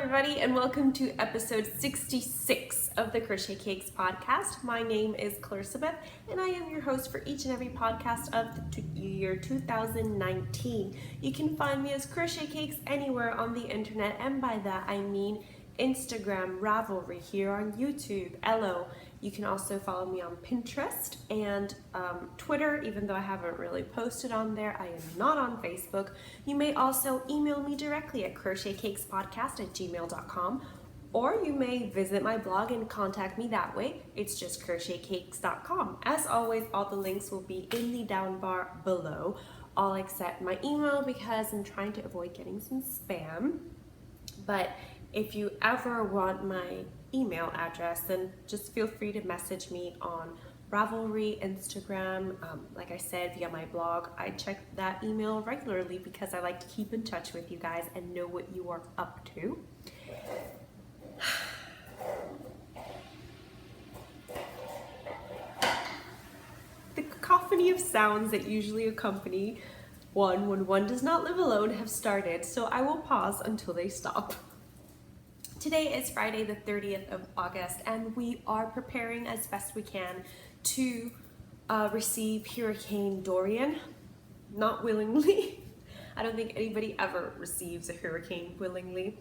everybody, and welcome to episode 66 of the Crochet Cakes podcast. My name is Elizabeth, and I am your host for each and every podcast of the year 2019. You can find me as Crochet Cakes anywhere on the internet, and by that I mean Instagram, Ravelry, here on YouTube, Elo. You can also follow me on Pinterest and Twitter, even though I haven't really posted on there. I am not on Facebook. You may also email me directly at crochetcakespodcast@gmail.com, or you may visit my blog and contact me that way. It's just crochetcakes.com. As always, all the links will be in the down bar below, all except my email, because I'm trying to avoid getting some spam. But if you ever want my email address, then just feel free to message me on Ravelry, Instagram, like I said, via my blog. I check that email regularly because I like to keep in touch with you guys and know what you are up to. The cacophony of sounds that usually accompany one when one does not live alone have started, so I will pause until they stop. Today is Friday the 30th of August, and we are preparing as best we can to receive Hurricane Dorian. Not willingly. I don't think anybody ever receives a hurricane willingly,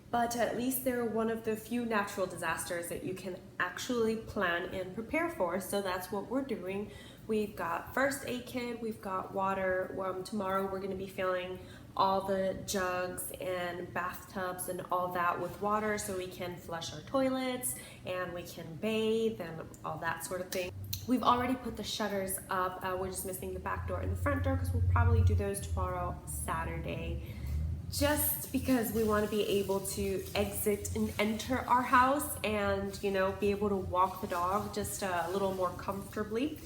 but at least they're one of the few natural disasters that you can actually plan and prepare for, so that's what we're doing. We've got first aid kit, we've got water. Tomorrow we're going to be filling all the jugs and bathtubs and all that with water so we can flush our toilets and we can bathe and all that sort of thing. We've already put the shutters up. We're just missing the back door and the front door because we'll probably do those tomorrow, Saturday, just because we want to be able to exit and enter our house and, you know, be able to walk the dog just a little more comfortably.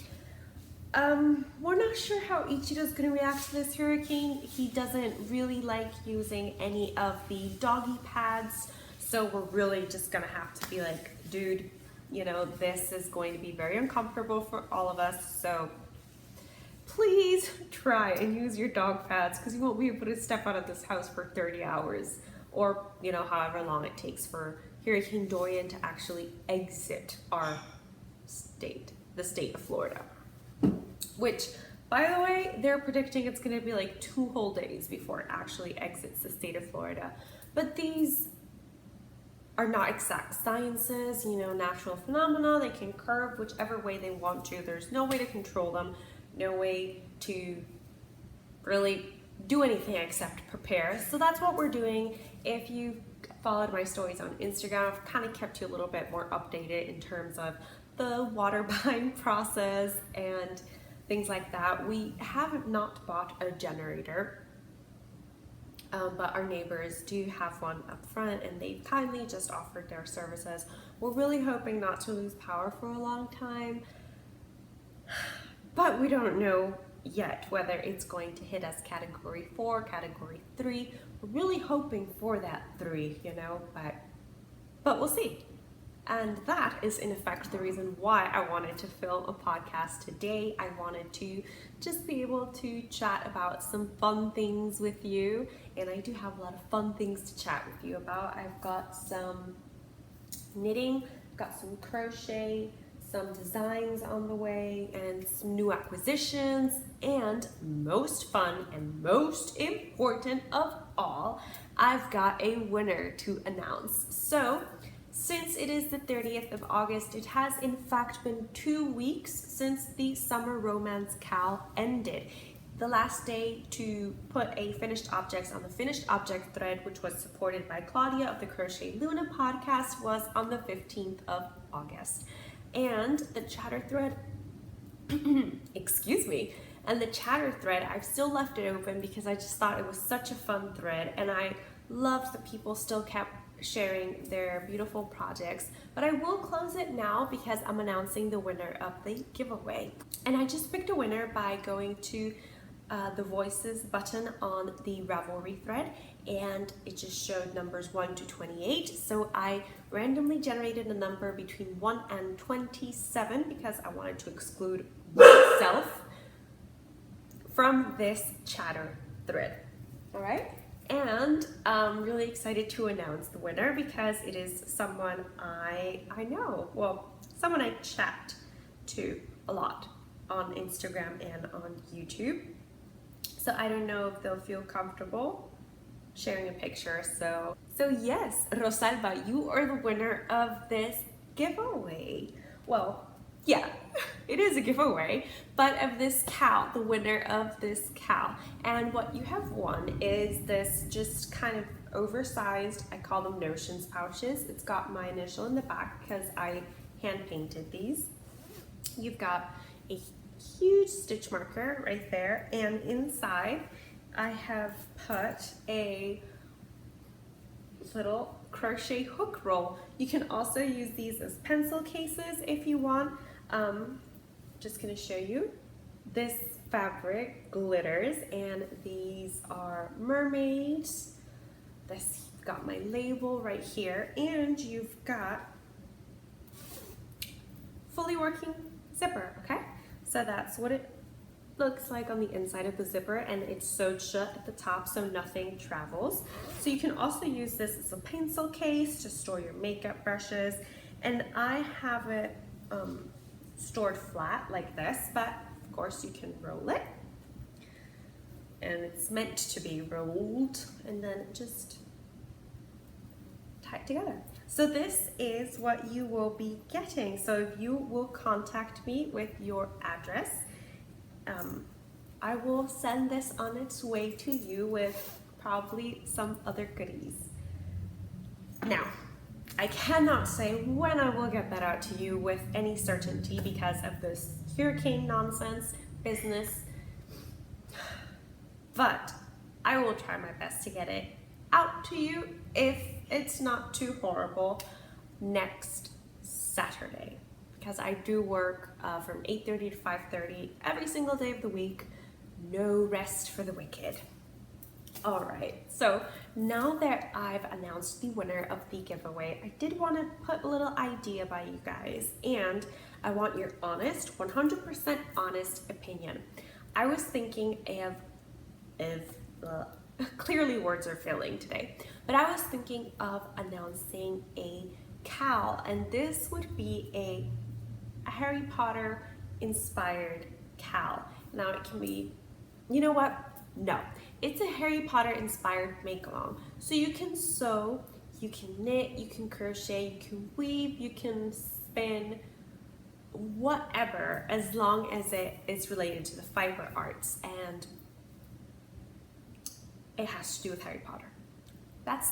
We're not sure how Ichiro's going to react to this hurricane. He doesn't really like using any of the doggy pads, so we're really just going to have to be like, dude, you know, this is going to be very uncomfortable for all of us, so please try and use your dog pads because you won't be able to step out of this house for 30 hours or, you know, however long it takes for Hurricane Dorian to actually exit our state, the state of Florida. Which, by the way, they're predicting it's going to be like 2 whole days before it actually exits the state of Florida. But these are not exact sciences, you know, natural phenomena. They can curve whichever way they want to. There's no way to control them, no way to really do anything except prepare. So that's what we're doing. If you followed my stories on Instagram, I've kind of kept you a little bit more updated in terms of the water buying process and things like that. We have not bought a generator, but our neighbors do have one up front and they've kindly just offered their services. We're really hoping not to lose power for a long time, but we don't know yet whether it's going to hit us category 4, category 3. We're really hoping for that 3, you know, but we'll see. And that is in effect the reason why I wanted to film a podcast today. I wanted to just be able to chat about some fun things with you. And I do have a lot of fun things to chat with you about. I've got some knitting, I've got some crochet, some designs on the way, and some new acquisitions. And most fun and most important of all, I've got a winner to announce. So, since it is the 30th of August, it has in fact been 2 weeks since the Summer Romance Cal ended. The last day to put a finished objects on the finished object thread, which was supported by Claudia of the Crochet Luna podcast, was on the 15th of August. And the chatter thread, excuse me, and the chatter thread, I've still left it open because I just thought it was such a fun thread, and I loved that people still kept sharing their beautiful projects. But I will close it now because I'm announcing the winner of the giveaway. And I just picked a winner by going to the voices button on the Ravelry thread, and it just showed numbers 1 to 28. So I randomly generated a number between 1 and 27 because I wanted to exclude myself from this chatter thread. All right? And I'm really excited to announce the winner because it is someone I know, well, someone I chat to a lot on Instagram and on YouTube. So I don't know if they'll feel comfortable sharing a picture. So yes, Rosalba, you are the winner of this giveaway. Well, yeah, it is a giveaway, but of this cowl, the winner of this cowl. And what you have won is this just kind of oversized, I call them notions pouches. It's got my initial in the back because I hand painted these. You've got a huge stitch marker right there, and inside I have put a little crochet hook roll. You can also use these as pencil cases if you want. Just gonna show you. This fabric glitters, and these are mermaids. This, you've got my label right here, and you've got fully working zipper, okay? So that's what it looks like on the inside of the zipper, and it's sewed shut at the top so nothing travels. So you can also use this as a pencil case to store your makeup brushes, and I have it stored flat like this, but of course you can roll it, and it's meant to be rolled and then just tied together. So this is what you will be getting. So if you will contact me with your address, I will send this on its way to you with probably some other goodies. Now, I cannot say when I will get that out to you with any certainty because of this hurricane nonsense business, but I will try my best to get it out to you, if it's not too horrible, next Saturday, because I do work from 8:30 to 5:30 every single day of the week. No rest for the wicked. All right, so now that I've announced the winner of the giveaway, I did want to put a little idea by you guys, and I want your honest, 100% honest opinion. I was thinking clearly words are failing today, but I was thinking of announcing a cowl, and this would be a Harry Potter inspired cowl. Now it can be, you know what? No, it's a Harry Potter inspired make along. So you can sew, you can knit, you can crochet, you can weave, you can spin, whatever, as long as it is related to the fiber arts, and it has to do with Harry Potter. That's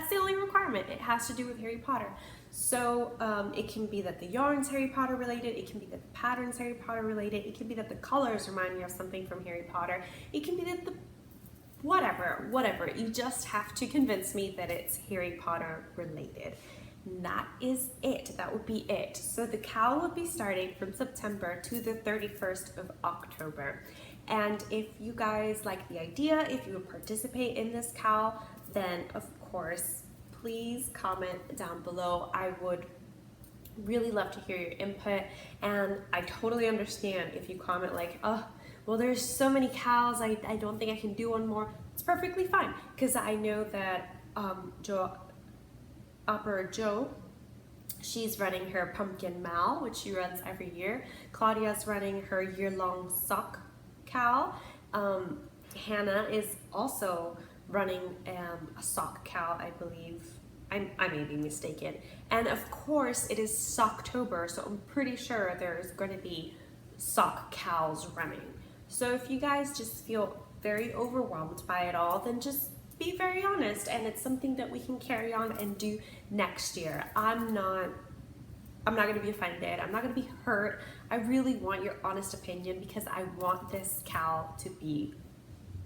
the only requirement. It has to do with Harry Potter. So it can be that the yarn's Harry Potter related, it can be that the pattern's Harry Potter related, it can be that the colors remind you of something from Harry Potter, it can be that the whatever. You just have to convince me that it's Harry Potter related. And that is it. That would be it. So the cowl would be starting from September to the 31st of October. And if you guys like the idea, if you would participate in this cowl, then of course, please comment down below. I would really love to hear your input, and I totally understand if you comment like, oh, well, there's so many cowls, I don't think I can do one more. It's perfectly fine, because I know that Opera Joe, she's running her Pumpkin Mal, which she runs every year. Claudia's running her year-long sock cowl. Hannah is also running a sock cowl, I believe. I may be mistaken. And of course, it is Socktober, so I'm pretty sure there's going to be sock cowls running. So if you guys just feel very overwhelmed by it all, then just be very honest, and it's something that we can carry on and do next year. I'm not going to be offended. I'm not going to be hurt. I really want your honest opinion because I want this cowl to be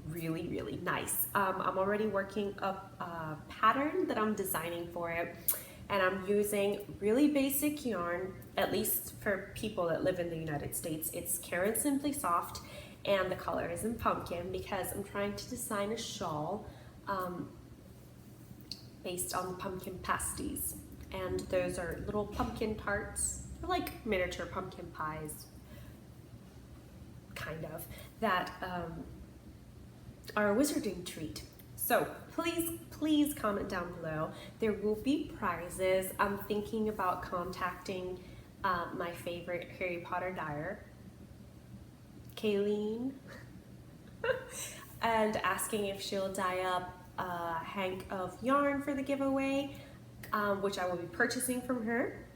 really, really nice. I'm already working up a pattern that I'm designing for it, and I'm using really basic yarn, at least for people that live in the United States. It's Karen Simply Soft, and the color is in pumpkin because I'm trying to design a shawl based on the pumpkin pasties. And those are little pumpkin tarts, or like miniature pumpkin pies, kind of, that are a wizarding treat. So please comment down below. There will be prizes. I'm thinking about contacting my favorite Harry Potter dyer, Kayleen, and asking if she'll dye up a hank of yarn for the giveaway, which I will be purchasing from her.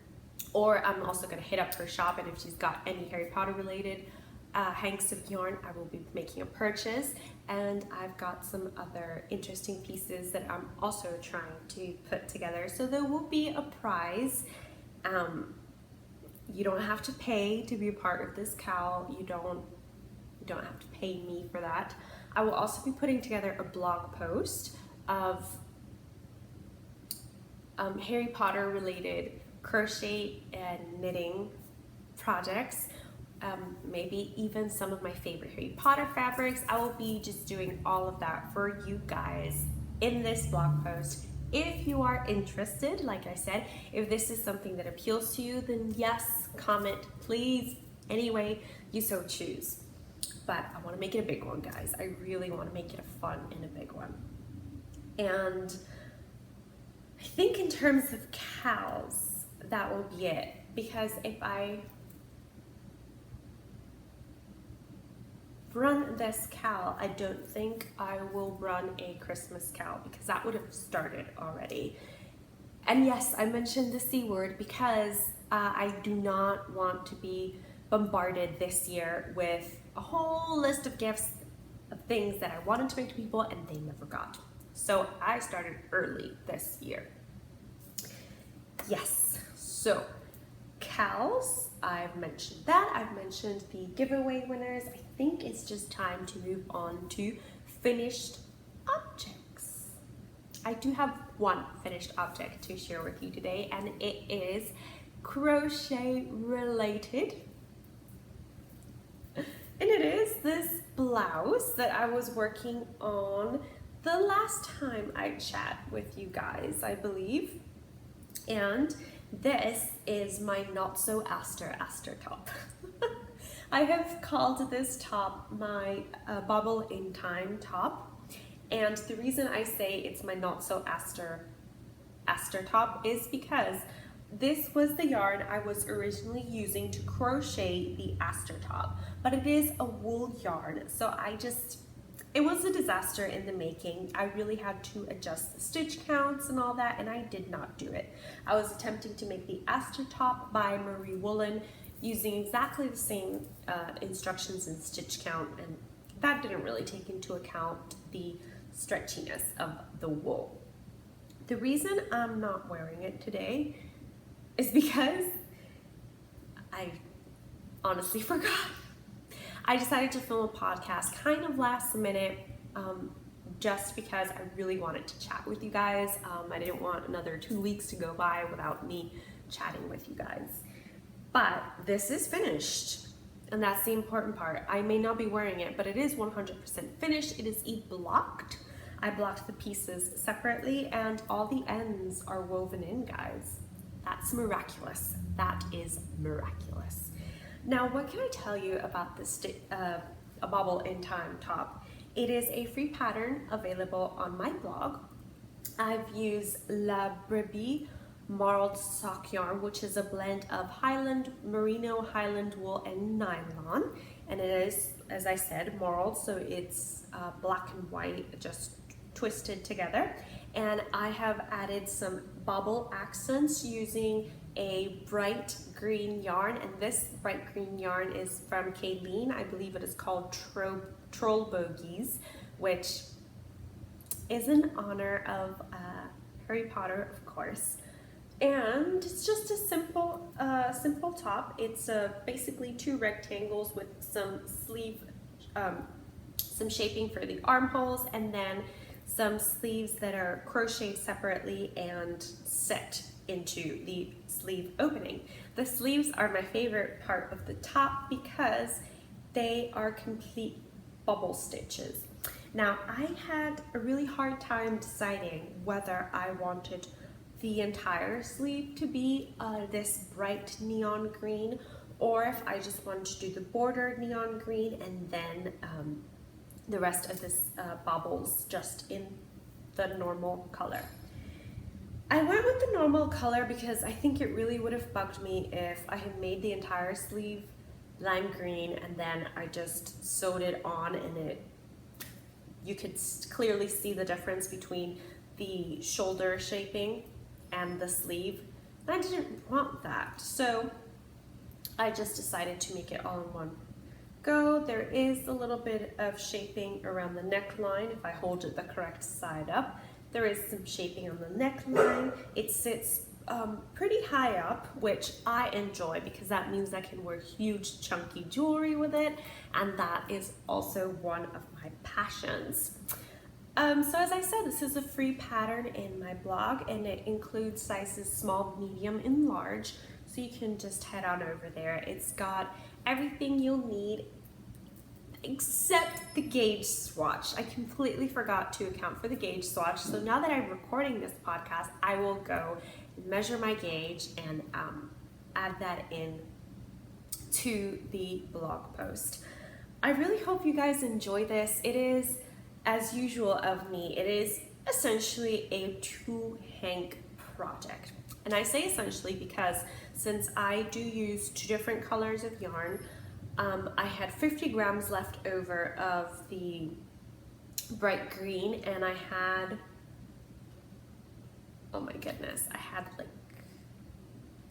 Or I'm also going to hit up her shop, and if she's got any Harry Potter related hanks of yarn, I will be making a purchase. And I've got some other interesting pieces that I'm also trying to put together. So there will be a prize. You don't have to pay to be a part of this cowl. You don't have to pay me for that. I will also be putting together a blog post of Harry Potter related crochet and knitting projects, maybe even some of my favorite Harry Potter fabrics. I will be just doing all of that for you guys in this blog post. If you are interested, like I said, if this is something that appeals to you, then yes, comment please, any way you so choose. But I want to make it a big one, guys. I really want to make it a fun and a big one. And I think in terms of cows, that will be it, because if I run this cowl, I don't think I will run a Christmas cowl, because that would have started already. And yes, I mentioned the C word because I do not want to be bombarded this year with a whole list of gifts of things that I wanted to make to people and they never got. So I started early this year. Yes, so cows, I've mentioned that. I've mentioned the giveaway winners. I think it's just time to move on to finished objects. I do have one finished object to share with you today, and it is crochet related. And it is this blouse that I was working on the last time I chat with you guys, I believe. And this is my not so Aster top. I have called this top my Bobble in Time top. And the reason I say it's my not so Aster top is because this was the yarn I was originally using to crochet the Aster top, but it is a wool yarn, so it was a disaster in the making. I really had to adjust the stitch counts and all that, and I did not do it. I was attempting to make the Aster top by Marie Woolen using exactly the same instructions and stitch count, and that didn't really take into account the stretchiness of the wool. The reason I'm not wearing it today is because I honestly forgot. I decided to film a podcast kind of last minute, just because I really wanted to chat with you guys. I didn't want another 2 weeks to go by without me chatting with you guys. But this is finished, and that's the important part. I may not be wearing it, but it is 100% finished. It is blocked. I blocked the pieces separately, and all the ends are woven in, guys. That's miraculous. That is miraculous. Now, what can I tell you about this a Bobble in Time top? It is a free pattern available on my blog. I've used La Brebis marled sock yarn, which is a blend of Highland, Merino, Highland wool, and nylon. And it is, as I said, marled, so it's black and white, just twisted together. And I have added some bobble accents using a bright green yarn, and this bright green yarn is from Kayleen. I believe it is called Troll Bogies, which is in honor of Harry Potter, of course. And it's just a simple top. It's basically 2 rectangles with some some shaping for the armholes, and then some sleeves that are crocheted separately and set into the sleeve opening. The sleeves are my favorite part of the top because they are complete bubble stitches. Now, I had a really hard time deciding whether I wanted the entire sleeve to be this bright neon green, or if I just wanted to do the bordered neon green and then the rest of this bobbles just in the normal color. I went with the normal color because I think it really would have bugged me if I had made the entire sleeve lime green and then I just sewed it on, and you could clearly see the difference between the shoulder shaping and the sleeve. And I didn't want that, so I just decided to make it all in one go. There is a little bit of shaping around the neckline if I hold it the correct side up. There is some shaping on the neckline. It sits pretty high up, which I enjoy because that means I can wear huge chunky jewelry with it, and that is also one of my passions. So as I said, this is a free pattern in my blog, and it includes sizes small, medium, and large, so you can just head on over there. It's got everything you'll need except the gauge swatch. I completely forgot to account for the gauge swatch, so now that I'm recording this podcast, I will go measure my gauge and add that in to the blog post. I really hope you guys enjoy this. It is, as usual of me, it is essentially a 2-hank project. And I say essentially because since I do use 2 different colors of yarn, I had 50 grams left over of the bright green, and I had, oh my goodness, I had like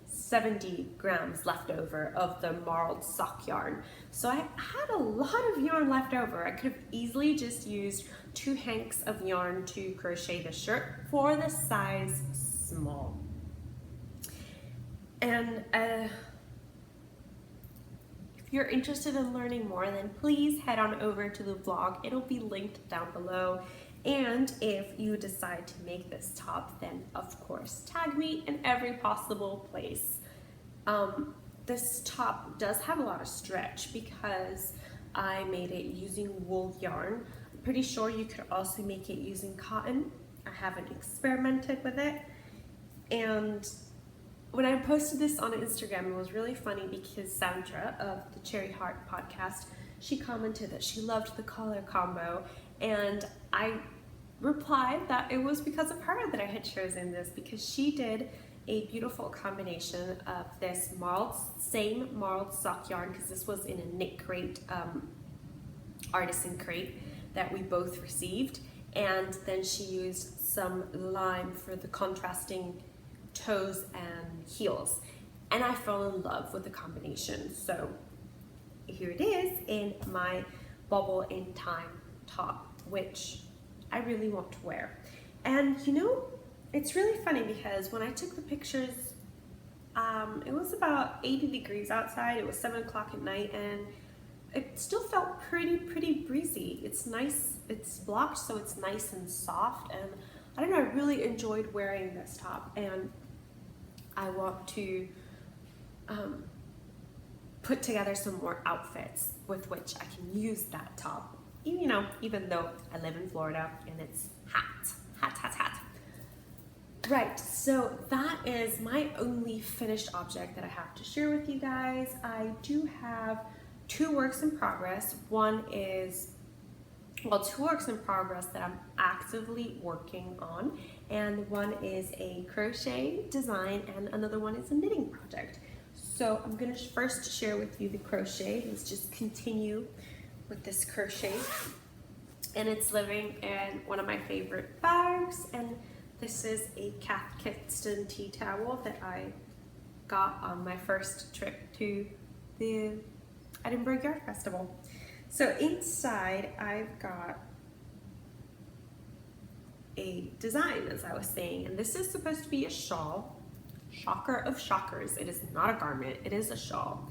70 grams left over of the marled sock yarn. So I had a lot of yarn left over. I could have easily just used 2 hanks of yarn to crochet the shirt for the size small. And if you're interested in learning more, then please head on over to the blog. It'll be linked down below. And if you decide to make this top, then of course tag me in every possible place. This top does have a lot of stretch because I made it using wool yarn. I'm pretty sure you could also make it using cotton. I haven't experimented with it. And when I posted this on Instagram, it was really funny because Sandra of the Cherry Heart podcast, she commented that she loved the color combo, and I replied that it was because of her that I had chosen this, because she did a beautiful combination of this same marled sock yarn, because this was in a knit crate, artisan crate that we both received, and then she used some lime for the contrasting toes and heels, and I fell in love with the combination. So here it is in my bubble in time top, which I really want to wear. And you know, it's really funny because when I took the pictures, it was about 80 degrees outside. It was 7 o'clock at night, and it still felt pretty breezy. It's nice, it's blocked, so it's nice and soft, and I don't know, I really enjoyed wearing this top, and I want to put together some more outfits with which I can use that top, you know, even though I live in Florida and it's hot. Right, so that is my only finished object that I have to share with you guys. I do have 2 works in progress. One is, well, 2 works in progress that I'm actively working on, and one is a crochet design and another one is a knitting project. So I'm going to first share with you the crochet. Let's just continue with this crochet, and it's living in one of my favorite bags, and this is a Kath Kidston tea towel that I got on my first trip to the Edinburgh Yarn Festival. So inside I've got a design, as I was saying, and this is supposed to be a shawl. Shocker of shockers, it is not a garment, it is a shawl.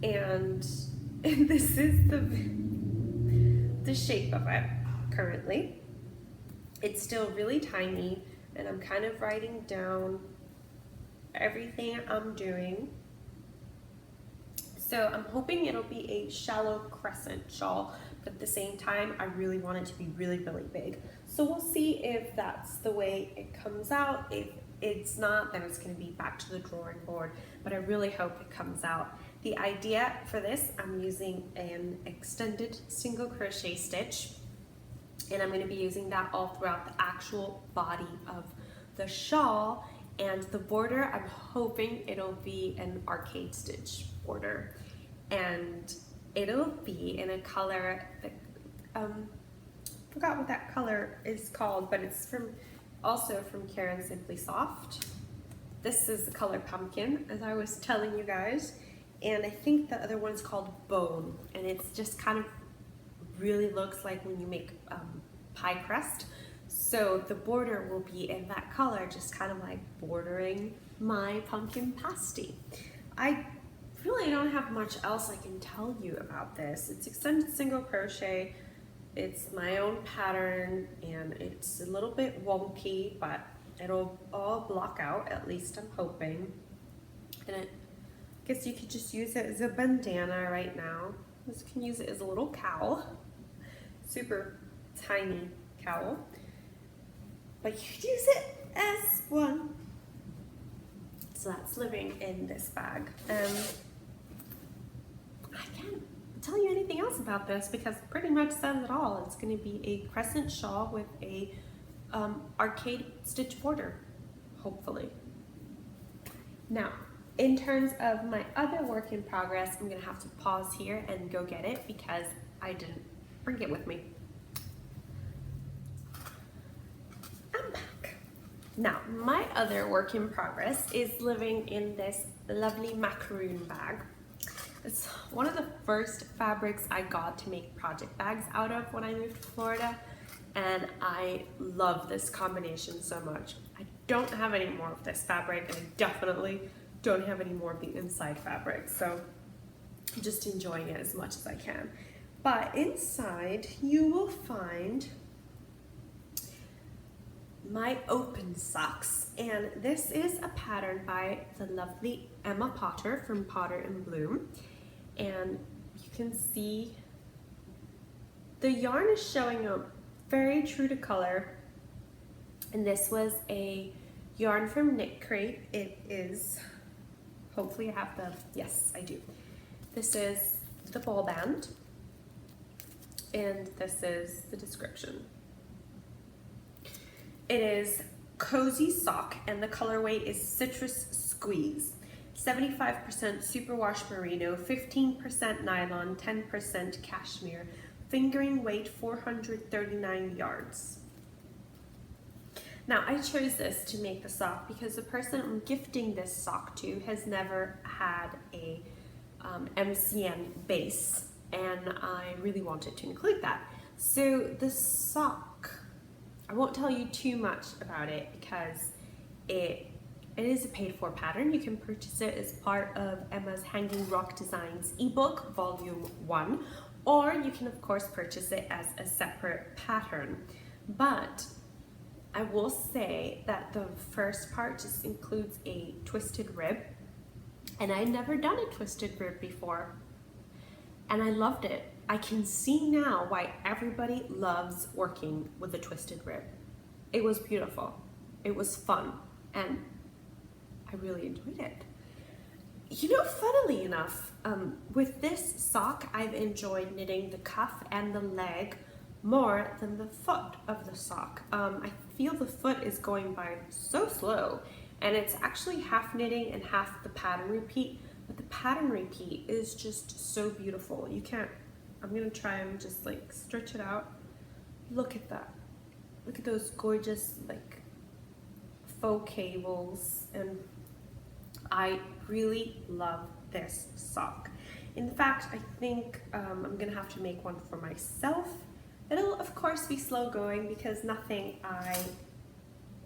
And this is the shape of it currently. It's still really tiny, and I'm kind of writing down everything I'm doing. So I'm hoping it'll be a shallow crescent shawl, but at the same time, I really want it to be really big. So we'll see if that's the way it comes out. If it's not, then it's going to be back to the drawing board, but I really hope it comes out. The idea for this, I'm using an extended single crochet stitch, And I'm going to be using that all throughout the actual body of the shawl. And the border, I'm hoping it'll be an arcade stitch border. And it'll be in a color that, forgot what that color is called, but it's also from Karen Simply Soft. This is the color Pumpkin, as I was telling you guys. And I think the other one's called Bone. And it's just kind of really looks like when you make pie crust. So the border will be in that color, just kind of like bordering my pumpkin pasty. I really don't have much else I can tell you about this. It's extended single crochet. It's my own pattern, and it's a little bit wonky, but it'll all block out, at least I'm hoping. And I guess you could just use it as a bandana right now. You can use it as a little cowl. Super tiny cowl, but you could use it as one. So that's living in this bag. I can't tell you anything else about this because it pretty much says it all. It's going to be a crescent shawl with a arcade stitch border, hopefully. Now, in terms of my other work in progress, I'm going to have to pause here and go get it because I didn't bring it with me. I'm back. Now, my other work in progress is living in this lovely macaroon bag. It's one of the first fabrics I got to make project bags out of when I moved to Florida, and I love this combination so much. I don't have any more of this fabric, and I definitely don't have any more of the inside fabric, so I'm just enjoying it as much as I can. But inside you will find my open socks, and this is a pattern by the lovely Emma Potter from Potter and Bloom, and you can see the yarn is showing up very true to color, and this was a yarn from Knit Crate. It is, hopefully I have the, yes I do. This is the ball band, and this is the description. It is Cozy Sock, and the colorway is Citrus Squeeze. 75% superwash merino, 15% nylon, 10% cashmere. Fingering weight 439 yards. Now I chose this to make the sock because the person I'm gifting this sock to has never had a MCM base, and I really wanted to include that. So the sock, I won't tell you too much about it because it is a paid for pattern. You can purchase it as part of Emma's Hanging Rock Designs ebook, volume 1, or you can of course purchase it as a separate pattern. But I will say that the first part just includes a twisted rib, and I'd never done a twisted rib before, and I loved it. I can see now why everybody loves working with a twisted rib. It was beautiful, it was fun, and I really enjoyed it. You know, funnily enough, with this sock, I've enjoyed knitting the cuff and the leg more than the foot of the sock. I feel the foot is going by so slow, and it's actually half knitting and half the pattern repeat, but the pattern repeat is just so beautiful. You can't, I'm gonna try and just like stretch it out. Look at that. Look at those gorgeous like faux cables, and I really love this sock. In fact, I think I'm gonna have to make one for myself. It'll of course be slow going because nothing I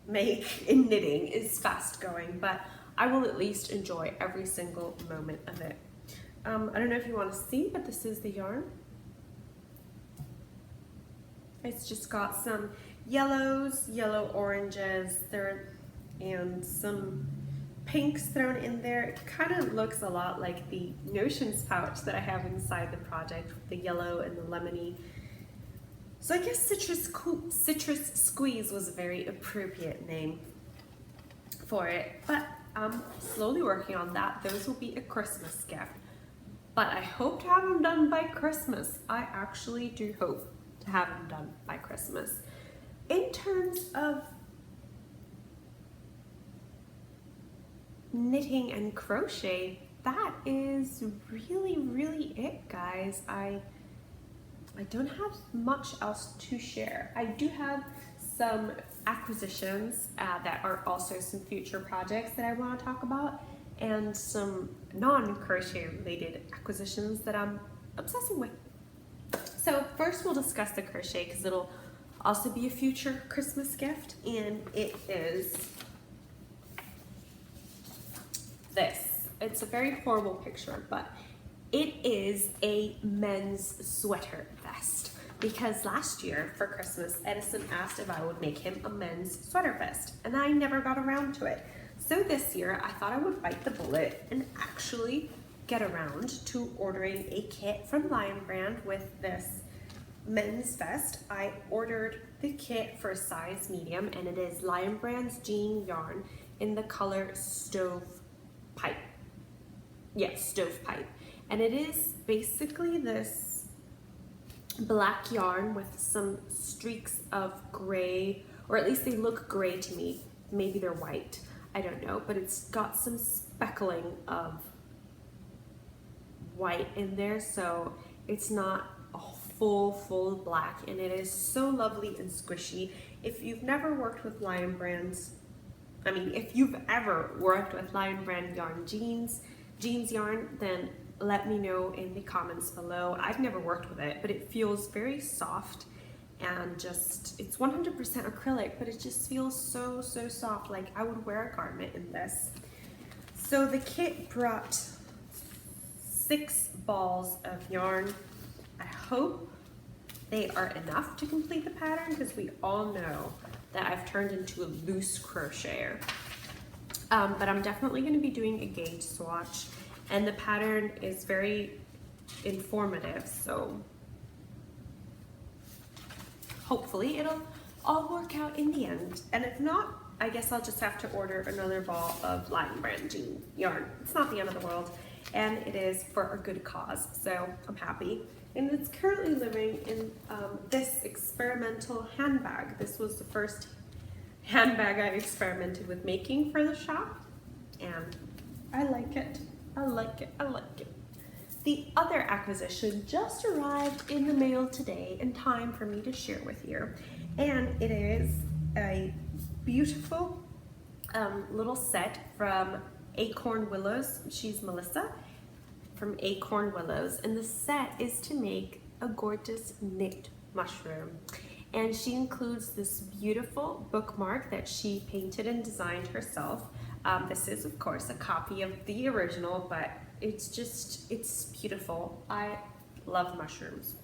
make in knitting is fast going, but I will at least enjoy every single moment of it. I don't know if you want to see, but this is the yarn. It's just got some yellows, yellow oranges there, and some pinks thrown in there. It kind of looks a lot like the Notions pouch that I have inside the project, the yellow and the lemony. So I guess Citrus Squeeze was a very appropriate name for it, but I'm slowly working on that. Those will be a Christmas gift, but I hope to have them done by Christmas. I actually do hope. to have them done by Christmas. In terms of knitting and crochet, that is really it, guys. I don't have much else to share. I do have some acquisitions that are also some future projects that I want to talk about, and some non-crochet related acquisitions that I'm obsessing with. So first we'll discuss the crochet because it'll also be a future Christmas gift, and it is this. It's a very horrible picture, but it is a men's sweater vest, because last year for Christmas, Edison asked if I would make him a men's sweater vest, and I never got around to it. So this year, I thought I would bite the bullet and actually get around to ordering a kit from Lion Brand with this men's vest. I ordered the kit for a size medium, and it is Lion Brand's jean yarn in the color Stovepipe. Yes, Stovepipe. And it is basically this black yarn with some streaks of gray, or at least they look gray to me. Maybe they're white, I don't know, but it's got some speckling of white in there, so it's not a full black, and it is so lovely and squishy. If you've never worked with Lion Brands, I mean, if you've ever worked with Lion Brand yarn jeans yarn, then let me know in the comments below. I've never worked with it, but it feels very soft, and just, it's 100% acrylic, but it just feels so soft. Like I would wear a garment in this. So the kit brought 6 balls of yarn. I hope they are enough to complete the pattern, because we all know that I've turned into a loose crocheter. But I'm definitely going to be doing a gauge swatch, and the pattern is very informative, so hopefully it'll all work out in the end. And if not, I guess I'll just have to order another ball of Lion Brand jean yarn. It's not the end of the world, and it is for a good cause, so I'm happy. And it's currently living in this experimental handbag. This was the first handbag I experimented with making for the shop, and I like it. I like it. The other acquisition just arrived in the mail today in time for me to share with you, and it is a beautiful little set from Acorn Willows. She's Melissa from Acorn Willows, and the set is to make a gorgeous knit mushroom. And she includes this beautiful bookmark that she painted and designed herself. This is, of course, a copy of the original, but it's beautiful. I love mushrooms.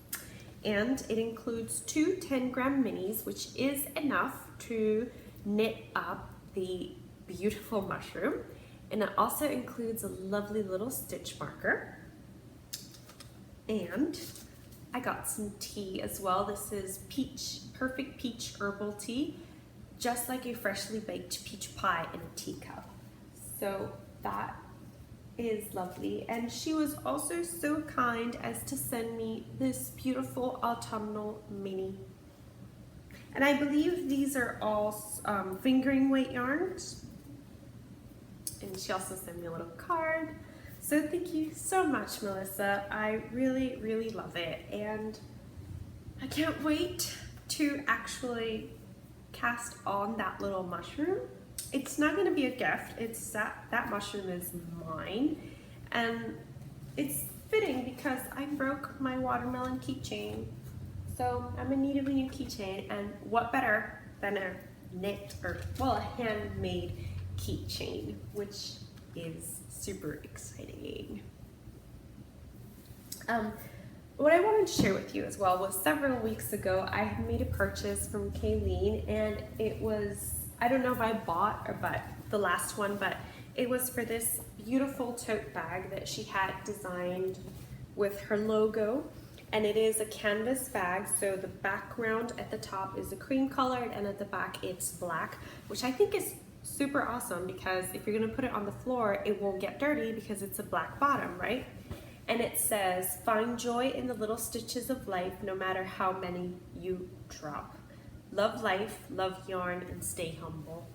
And it includes 2 10-gram minis, which is enough to knit up the beautiful mushroom. And it also includes a lovely little stitch marker. And I got some tea as well. This is perfect peach herbal tea, just like a freshly baked peach pie in a teacup. So that is lovely. And she was also so kind as to send me this beautiful autumnal mini. And I believe these are all fingering weight yarns. And she also sent me a little card. So thank you so much, Melissa. I really love it, and I can't wait to actually cast on that little mushroom. It's not going to be a gift. It's that mushroom is mine, and it's fitting because I broke my watermelon keychain, so I'm in need of a new keychain. And what better than a handmade keychain, which is super exciting. What I wanted to share with you as well was several weeks ago I had made a purchase from Kayleen, and it was, I don't know if I bought or but the last one, but it was for this beautiful tote bag that she had designed with her logo. And it is a canvas bag, so the background at the top is a cream colored, and at the back it's black, which I think is super awesome, because if you're gonna put it on the floor, it won't get dirty because it's a black bottom, right? and it says, "Find joy in the little stitches of life, no matter how many you drop. Love life, love yarn, and stay humble."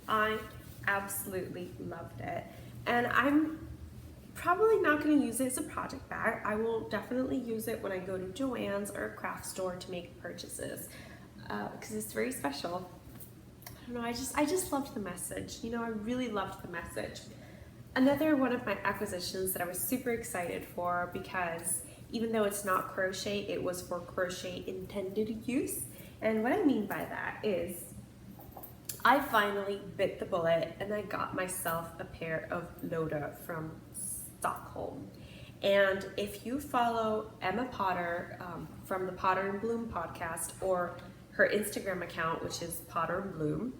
I absolutely loved it, and I'm probably not going to use it as a project bag. I will definitely use it when I go to Joann's or a craft store to make purchases, because it's very special. I don't know, I just loved the message. You know, I really loved the message. Another one of my acquisitions that I was super excited for, because even though it's not crochet, it was for crochet intended use. And what I mean by that is I finally bit the bullet and I got myself a pair of Loda from Stockholm. And if you follow Emma Potter from the Potter and Bloom podcast, or her Instagram account, which is Potter and Bloom,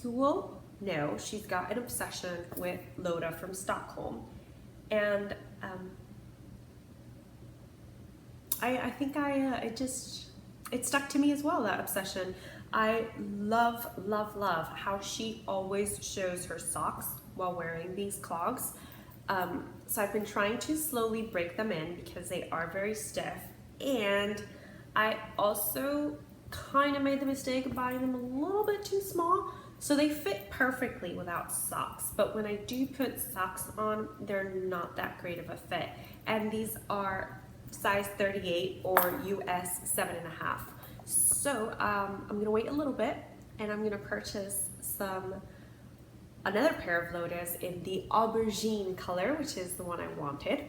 you will know she's got an obsession with Loda from Stockholm. And I think it stuck to me as well, that obsession. I love, love, love how she always shows her socks while wearing these clogs. So I've been trying to slowly break them in because they are very stiff. And I also kind of made the mistake of buying them a little bit too small. So they fit perfectly without socks, but when I do put socks on, they're not that great of a fit. And these are size 38 or US 7.5. So I'm gonna wait a little bit and I'm gonna purchase another pair of Lodas in the aubergine color, which is the one I wanted.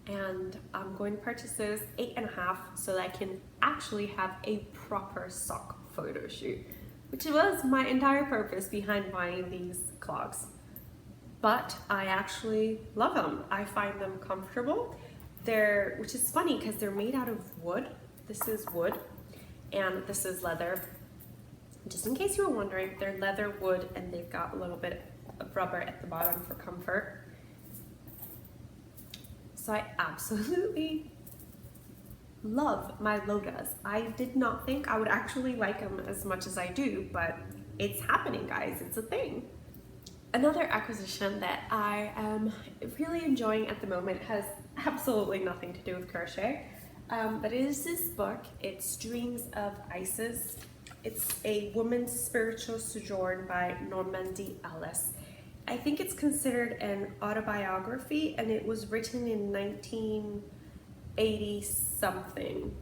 And I'm going to purchase those 8.5 so that I can actually have a proper sock photo shoot, which was my entire purpose behind buying these clogs. But I actually love them. I find them comfortable. Which is funny because they're made out of wood. This is wood and this is leather. Just in case you were wondering, they're leather, wood, and they've got a little bit of rubber at the bottom for comfort. So I absolutely love my Lodas. I did not think I would actually like them as much as I do, but it's happening, guys. It's a thing. Another acquisition that I am really enjoying at the moment has absolutely nothing to do with crochet, but it is this book. It's Dreams of Isis. It's a woman's spiritual sojourn by Normandy Ellis. I think it's considered an autobiography, and it was written in 1980 something.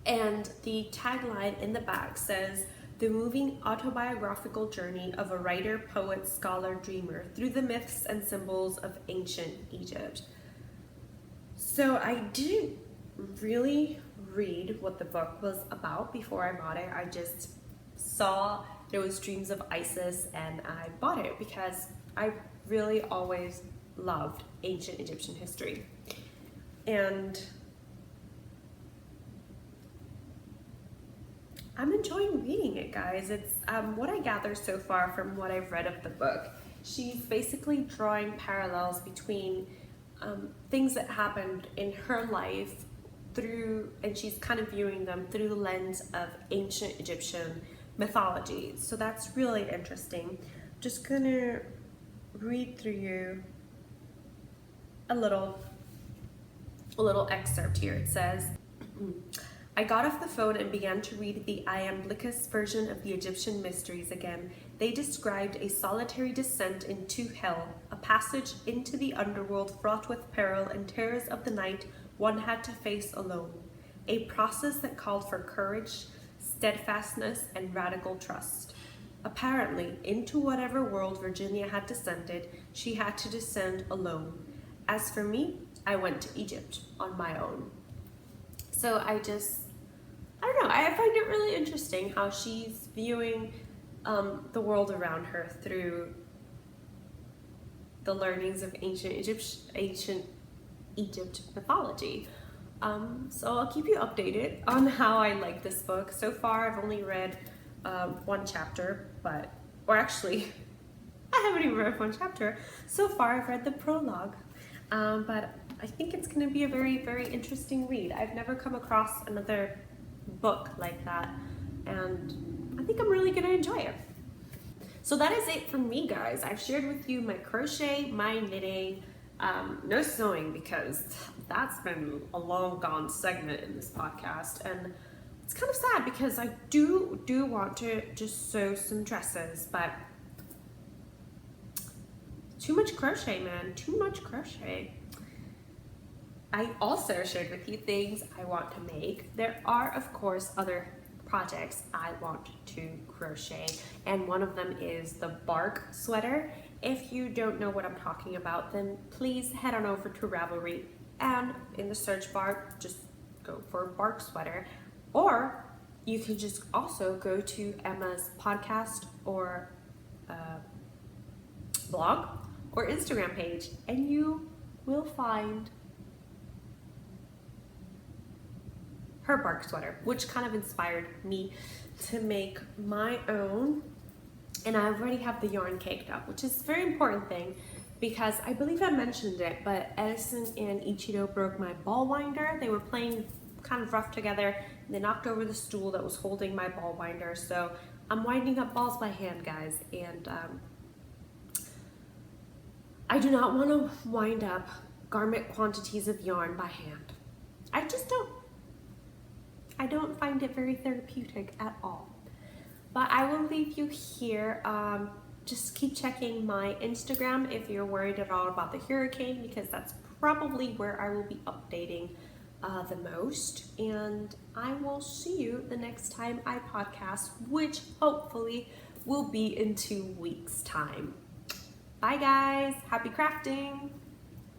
And the tagline in the back says, "The moving autobiographical journey of a writer, poet, scholar, dreamer through the myths and symbols of ancient Egypt." So I didn't really read what the book was about before I bought it. I just saw there was Dreams of Isis and I bought it because I really always loved ancient Egyptian history. And I'm enjoying reading it, guys. It's what I gather so far from what I've read of the book. She's basically drawing parallels between things that happened in her life and she's kind of viewing them through the lens of ancient Egyptian mythology. So that's really interesting. Just gonna read through you a little excerpt here. It says, "I got off the phone and began to read the Iamblichus version of the Egyptian mysteries again. They described a solitary descent into hell, a passage into the underworld fraught with peril and terrors of the night one had to face alone, a process that called for courage, steadfastness, and radical trust. Apparently, into whatever world Virginia had descended, she had to descend alone. As for me, I went to Egypt on my own." So I don't know, I find it really interesting how she's viewing the world around her through the learnings of ancient Egypt mythology. So I'll keep you updated on how I like this book. So far, I've only read one chapter, or actually, I haven't even read one chapter. So far, I've read the prologue, but I think it's going to be a very, very interesting read. I've never come across another book like that, and I think I'm really going to enjoy it. So that is it from me, guys. I've shared with you my crochet, my knitting, No sewing, because that's been a long gone segment in this podcast, and it's kind of sad because I do want to just sew some dresses, but too much crochet, man, too much crochet. I also shared with you things I want to make. There are, of course, other projects I want to crochet, and one of them is the bark sweater. If you don't know what I'm talking about, then please head on over to Ravelry, and in the search bar, just go for bark sweater, or you can just also go to Emma's podcast or blog or Instagram page, and you will find her bark sweater, which kind of inspired me to make my own. And I already have the yarn caked up, which is a very important thing, because I believe I mentioned it, but Edison and Ichido broke my ball winder. They were playing kind of rough together, and they knocked over the stool that was holding my ball winder. So I'm winding up balls by hand, guys, and I do not want to wind up garment quantities of yarn by hand. I just don't. I don't find it very therapeutic at all. But I will leave you here. Just keep checking my Instagram if you're worried at all about the hurricane, because that's probably where I will be updating the most. And I will see you the next time I podcast, which hopefully will be in 2 weeks' time. Bye guys, happy crafting!